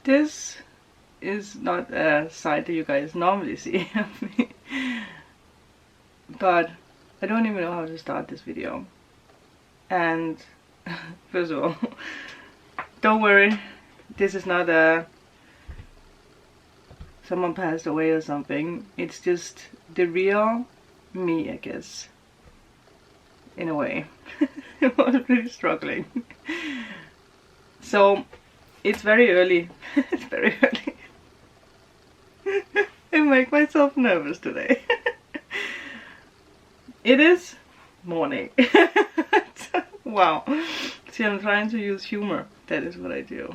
This is not a side that you guys normally see of me, but I don't even know how to start this video. And first of all, don't worry, this is not a someone passed away or something. It's just the real me, I guess, in a way. I was really struggling. So it's very early. It's very early. I make myself nervous today. It is morning. Wow. See, I'm trying to use humor. That is what I do.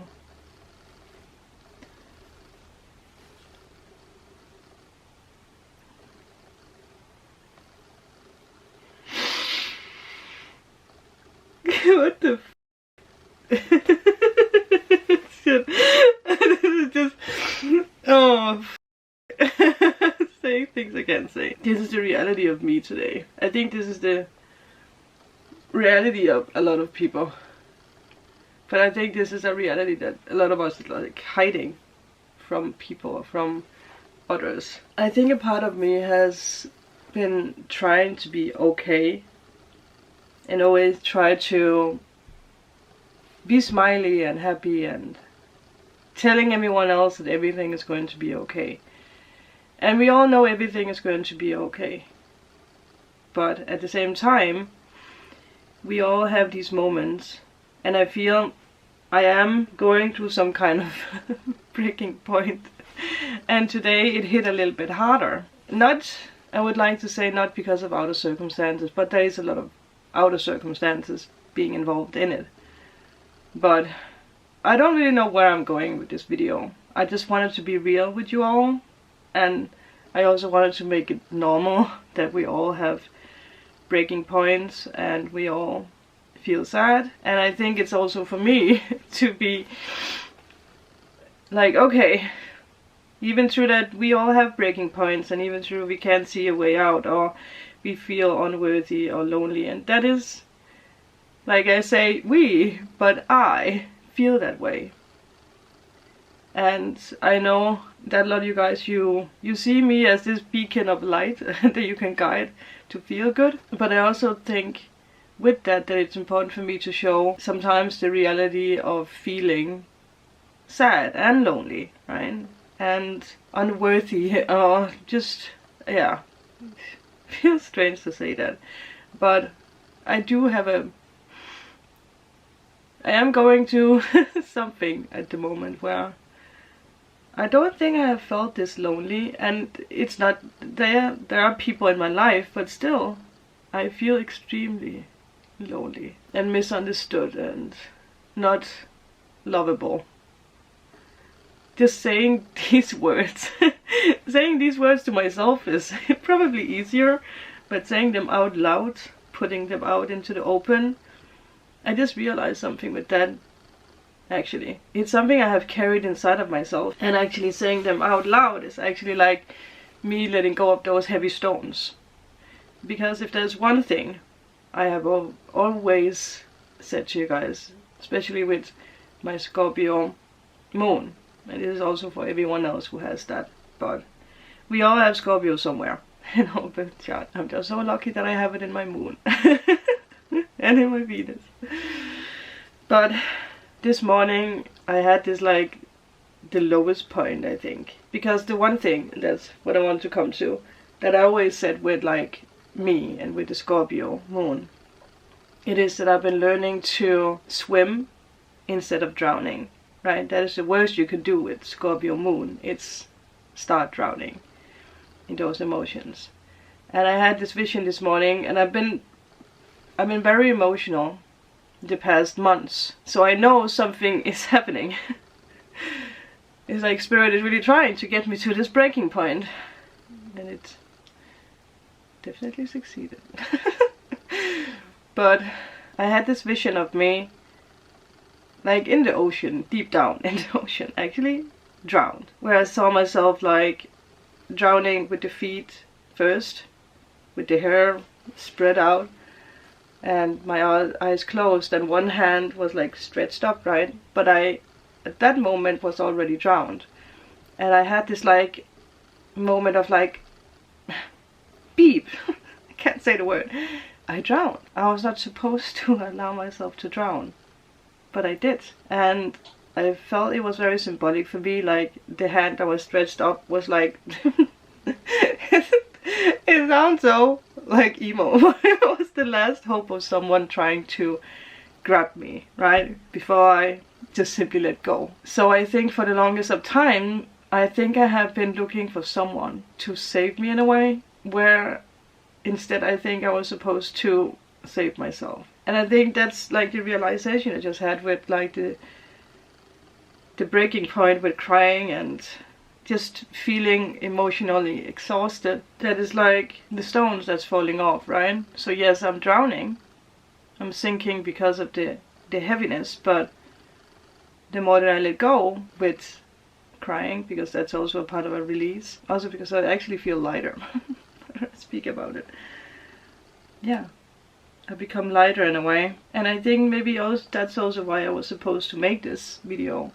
What the shit. This is just, oh, saying things I can't say. This is the reality of me today. I think this is the reality of a lot of people. But I think this is a reality that a lot of us are like hiding from people, from others. I think a part of me has been trying to be okay and always try to be smiley and happy and telling everyone else that everything is going to be okay. And we all know everything is going to be okay. But at the same time, we all have these moments, and I feel I am going through some kind of breaking point. And today it hit a little bit harder. Not, I would like to say, not because of outer circumstances, but there is a lot of outer circumstances being involved in it. But I don't really know where I'm going with this video. I just wanted to be real with you all, and I also wanted to make it normal that we all have breaking points and we all feel sad. And I think it's also for me to be like, okay, even through that we all have breaking points, and even through we can't see a way out, or we feel unworthy or lonely, and that is, like I say, we, but I feel that way. And I know that a lot of you guys, you see me as this beacon of light that you can guide to feel good. But I also think with that it's important for me to show sometimes the reality of feeling sad and lonely, right? And unworthy, or just, yeah. Feels strange to say that, but I do have I am going to something at the moment where I don't think I have felt this lonely, and it's not there are people in my life, but still I feel extremely lonely and misunderstood and not lovable. Just saying these words saying these words to myself is probably easier, but saying them out loud, putting them out into the open, I just realized something with that. Actually, it's something I have carried inside of myself, and actually saying them out loud is actually like me letting go of those heavy stones. Because if there's one thing I have always said to you guys, especially with my Scorpio Moon, and this is also for everyone else who has that, but we all have Scorpio somewhere, you know, but yeah, I'm just so lucky that I have it in my moon and in my Venus. But this morning I had this, like, the lowest point, I think, because the one thing, that's what I want to come to, that I always said with, like, me and with the Scorpio Moon, it is that I've been learning to swim instead of drowning, right? That is the worst you can do with Scorpio Moon. It's start drowning in those emotions. And I had this vision this morning, and I've been very emotional the past months, so I know something is happening. It's like Spirit is really trying to get me to this breaking point, and it definitely succeeded. But I had this vision of me, like, in the ocean, deep down in the ocean, actually drowned, where I saw myself like drowning with the feet first, with the hair spread out, and my eyes closed, and one hand was like stretched up, right? But I at that moment was already drowned. And I had this like moment of like beep. I can't say the word. I drowned. I was not supposed to allow myself to drown, but I did. And I felt it was very symbolic for me. Like the hand that was stretched up was like it sounds so like emo, but it was the last hope of someone trying to grab me, right? Before I just simply let go. So I think for the longest of time, I think I have been looking for someone to save me in a way, where instead I think I was supposed to save myself. And I think that's like the realization I just had with like the breaking point with crying and just feeling emotionally exhausted. That is like the stones that's falling off, right? So yes, I'm drowning. I'm sinking because of the heaviness, but the more that I let go with crying, because that's also a part of a release, also because I actually feel lighter. I speak about it. Yeah, I become lighter in a way. And I think maybe also that's also why I was supposed to make this video,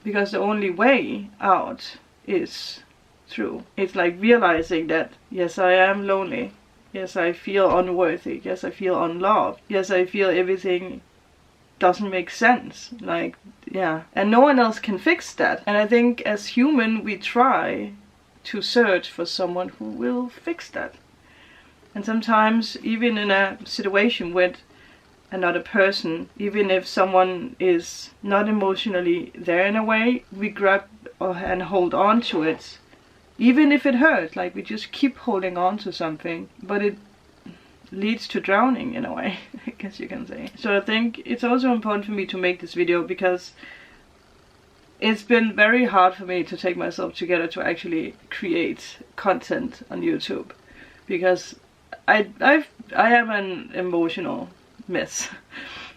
because the only way out is through. It's like realizing that yes, I am lonely. Yes, I feel unworthy. Yes, I feel unloved. Yes, I feel everything doesn't make sense. Like, yeah. And no one else can fix that. And I think as human, we try to search for someone who will fix that. And sometimes, even in a situation with another person, even if someone is not emotionally there in a way, we grab and hold on to it. Even if it hurts, like we just keep holding on to something, but it leads to drowning in a way, I guess you can say. So I think it's also important for me to make this video, because it's been very hard for me to take myself together to actually create content on YouTube, because I am an emotional mess.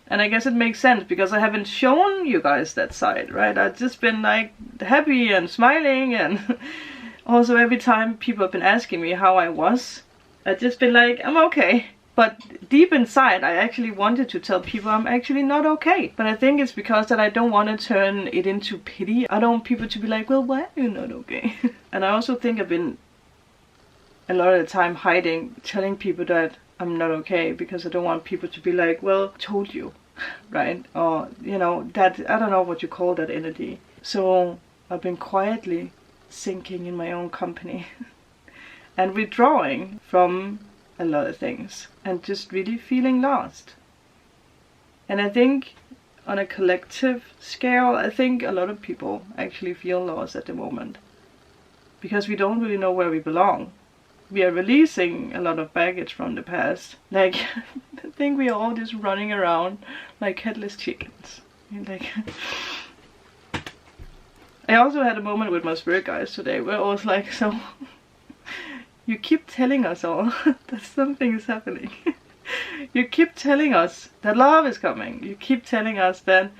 And I guess it makes sense, because I haven't shown you guys that side, right? I've just been like happy and smiling, and also every time people have been asking me how I was, I've just been like, I'm okay. But deep inside, I actually wanted to tell people I'm actually not okay. But I think it's because that I don't want to turn it into pity. I don't want people to be like, well, why are you not okay? And I also think I've been a lot of the time hiding, telling people that I'm not okay, because I don't want people to be like, well, told you, right? Or, you know, that, I don't know what you call that energy. So I've been quietly sinking in my own company and withdrawing from a lot of things and just really feeling lost. And I think on a collective scale, I think a lot of people actually feel lost at the moment, because we don't really know where we belong. We are releasing a lot of baggage from the past. Like, I think we are all just running around like headless chickens. Like, I also had a moment with my spirit guides today where I was like, so you keep telling us all that something is happening. You keep telling us that love is coming. You keep telling us that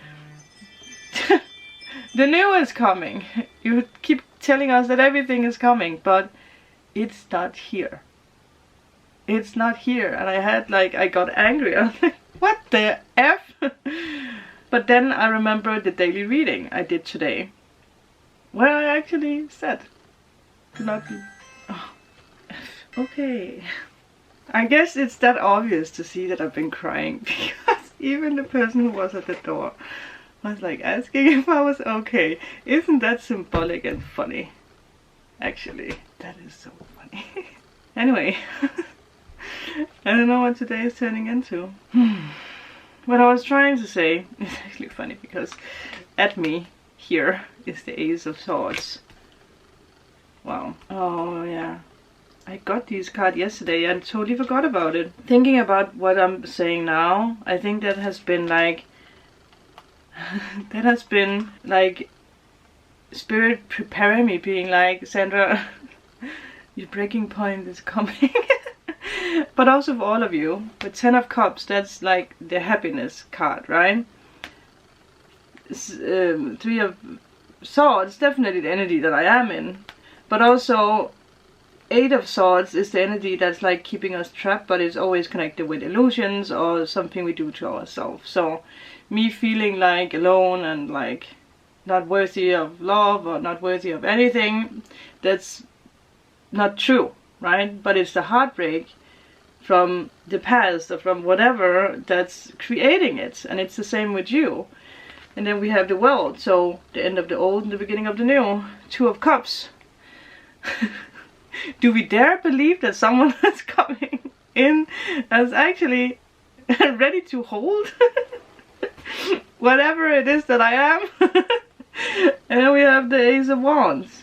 the new is coming. You keep telling us that everything is coming, but it's not here. It's not here. And I had like, I got angry. I was like, what the F? But then I remembered the daily reading I did today, where I actually said, do not be... Oh, F. Okay. I guess it's that obvious to see that I've been crying, because even the person who was at the door was like asking if I was okay. Isn't that symbolic and funny? Actually, that is so funny. Anyway, I don't know what today is turning into. What I was trying to say is actually funny, because at me here is the Ace of Swords. Wow. Oh yeah. I got these cards yesterday and totally forgot about it. Thinking about what I'm saying now, I think that has been like... that has been like... Spirit preparing me, being like, Sandra, your breaking point is coming. But also for all of you, with 10 of Cups, that's like the happiness card, right? 3 of Swords, definitely the energy that I am in. But also 8 of Swords is the energy that's like keeping us trapped, but it's always connected with illusions or something we do to ourselves. So me feeling like alone and like not worthy of love or not worthy of anything, that's not true, right? But it's the heartbreak from the past or from whatever that's creating it. And it's the same with you. And then we have the world, so the end of the old and the beginning of the new. Two of Cups. Do we dare believe that someone is coming in as actually ready to hold whatever it is that I am? And then we have the Ace of Wands.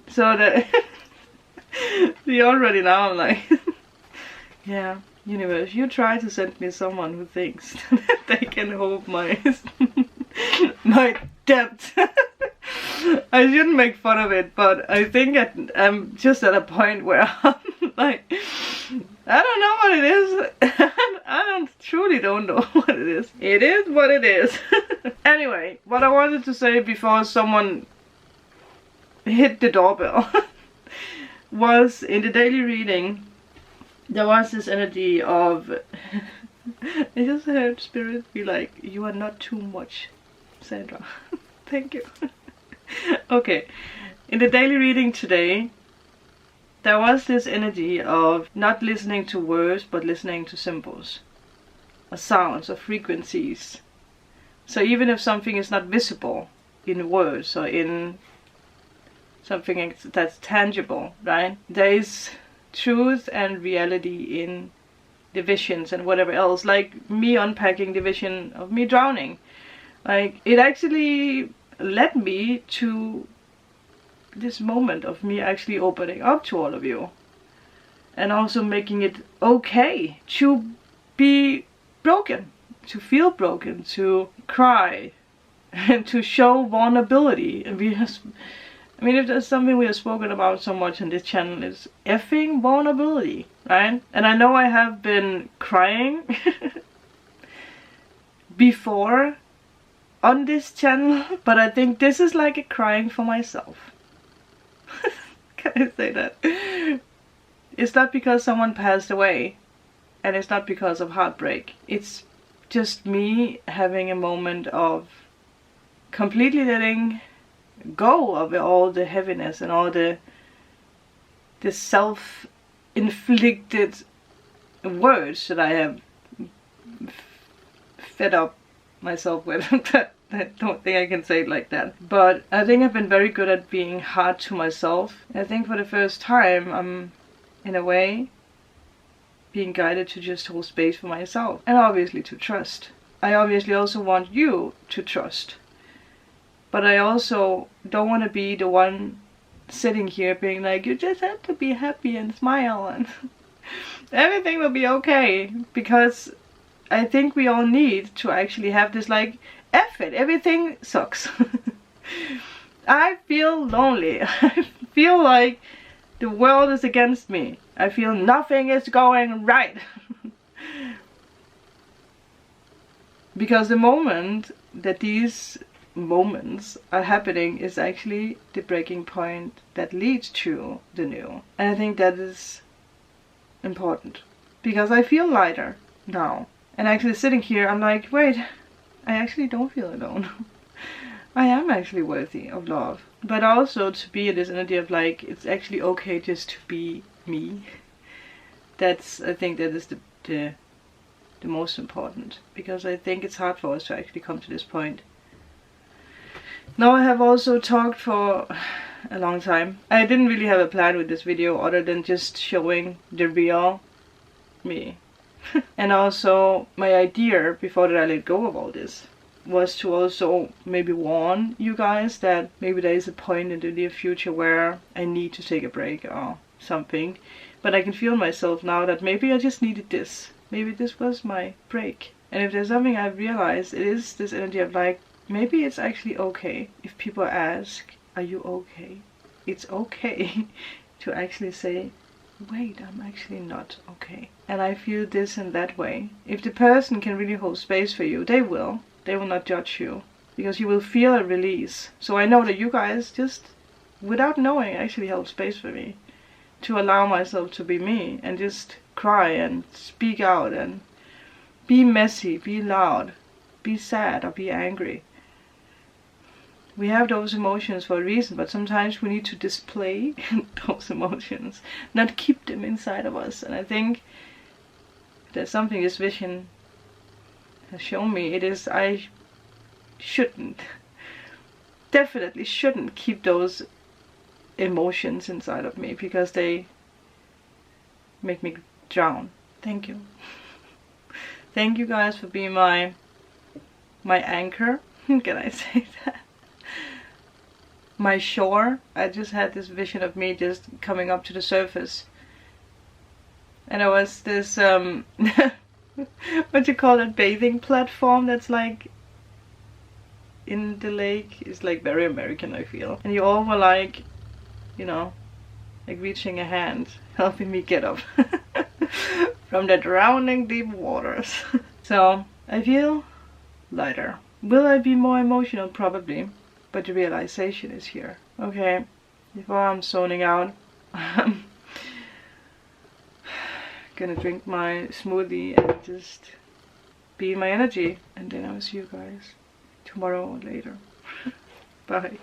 So that you already now I'm like, yeah, universe, you try to send me someone who thinks that they can hold my my debt. I shouldn't make fun of it, but I think I'm just at a point where I'm like, I don't know what it is. I truly don't know what it is. It is what it is. Anyway, what I wanted to say before someone hit the doorbell was in the daily reading, there was this energy of, I just heard Spirit be like, you are not too much, Sandra. Thank you. Okay, in the daily reading today, there was this energy of not listening to words, but listening to symbols, or sounds, or frequencies. So even if something is not visible in words, or in something that's tangible, right? There is truth and reality in the visions and whatever else, like me unpacking the vision of me drowning. Like, it actually led me to this moment of me actually opening up to all of you. And also making it okay to be broken, to feel broken, to cry, and to show vulnerability. And I mean, if there's something we have spoken about so much on this channel, it's effing vulnerability, right? And I know I have been crying before on this channel, but I think this is like a crying for myself. Can I say that? It's not because someone passed away, and it's not because of heartbreak. It's just me having a moment of completely letting go of all the heaviness and all the self-inflicted words that I have fed up myself with. I don't think I can say it like that. But I think I've been very good at being hard to myself. I think for the first time I'm, in a way, being guided to just hold space for myself. And obviously to trust. I obviously also want you to trust. But I also don't want to be the one sitting here being like, you just have to be happy and smile and everything will be okay. Because I think we all need to actually have this like, F it, everything sucks. I feel lonely. I feel like the world is against me. I feel nothing is going right. Because the moment that these moments are happening is actually the breaking point that leads to the new. And I think that is important. Because I feel lighter now. And actually sitting here, I'm like, wait, I actually don't feel alone. I am actually worthy of love. But also to be in this energy of like, it's actually okay just to be me. That's, I think that is the most important. Because I think it's hard for us to actually come to this point. Now I have also talked for a long time. I didn't really have a plan with this video other than just showing the real me. And also my idea before that I let go of all this was to also maybe warn you guys that maybe there is a point in the near future where I need to take a break or something. But I can feel myself now that maybe I just needed this. Maybe this was my break. And if there's something I've realized, it is this energy of like, maybe it's actually okay if people ask, are you okay? It's okay to actually say, wait, I'm actually not okay. And I feel this in that way. If the person can really hold space for you, they will. They will not judge you. Because you will feel a release. So I know that you guys just, without knowing, actually held space for me. To allow myself to be me. And just cry and speak out. And be messy, be loud. Be sad or be angry. we have those emotions for a reason, but sometimes we need to display those emotions, not keep them inside of us. And I think there's something this vision has shown me. It is I shouldn't, definitely shouldn't keep those emotions inside of me, because they make me drown. Thank you. Thank you guys for being my anchor. Can I say that? My shore. I just had this vision of me just coming up to the surface, and it was this what you call it, bathing platform that's like in the lake. It's like very American, I feel. And you all were like, you know, like reaching a hand, helping me get up from the drowning deep waters. So I feel lighter. Will I be more emotional? Probably, but the realization is here. Okay, before I'm zoning out, I'm gonna drink my smoothie and just be in my energy, and then I'll see you guys tomorrow or later. Bye.